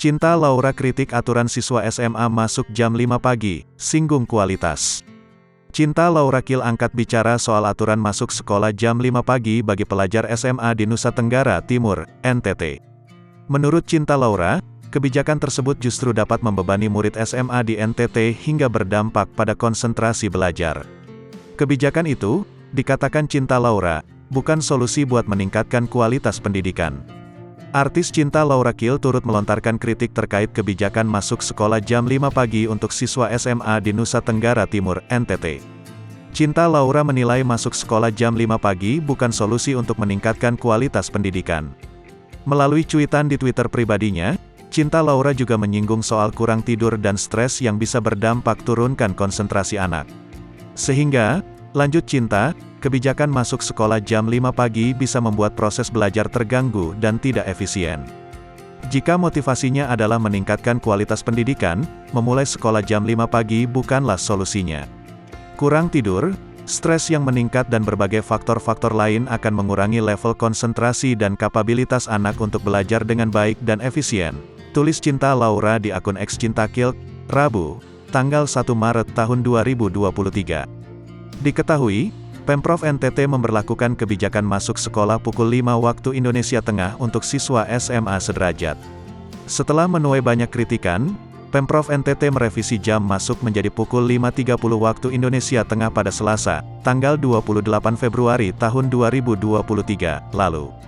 Cinta Laura kritik aturan siswa SMA masuk jam 5 pagi, singgung kualitas. Cinta Laura Kil angkat bicara soal aturan masuk sekolah jam 5 pagi bagi pelajar SMA di Nusa Tenggara Timur, NTT. Menurut Cinta Laura, kebijakan tersebut justru dapat membebani murid SMA di NTT hingga berdampak pada konsentrasi belajar. Kebijakan itu, dikatakan Cinta Laura, bukan solusi buat meningkatkan kualitas pendidikan. Artis Cinta Laura Kil turut melontarkan kritik terkait kebijakan masuk sekolah jam 5 pagi untuk siswa SMA di Nusa Tenggara Timur, NTT. Cinta Laura menilai masuk sekolah jam 5 pagi bukan solusi untuk meningkatkan kualitas pendidikan. Melalui cuitan di Twitter pribadinya, Cinta Laura juga menyinggung soal kurang tidur dan stres yang bisa berdampak turunkan konsentrasi anak. Sehingga, lanjut Cinta, kebijakan masuk sekolah jam 5 pagi bisa membuat proses belajar terganggu dan tidak efisien. Jika motivasinya adalah meningkatkan kualitas pendidikan, memulai sekolah jam 5 pagi bukanlah solusinya. Kurang tidur, stres yang meningkat dan berbagai faktor-faktor lain akan mengurangi level konsentrasi dan kapabilitas anak untuk belajar dengan baik dan efisien. Tulis Cinta Laura di akun X Cinta Kil, Rabu, tanggal 1 Maret tahun 2023. Diketahui, Pemprov NTT memberlakukan kebijakan masuk sekolah pukul 5 waktu Indonesia Tengah untuk siswa SMA sederajat. Setelah menuai banyak kritikan, Pemprov NTT merevisi jam masuk menjadi pukul 5.30 waktu Indonesia Tengah pada Selasa, tanggal 28 Februari tahun 2023, lalu.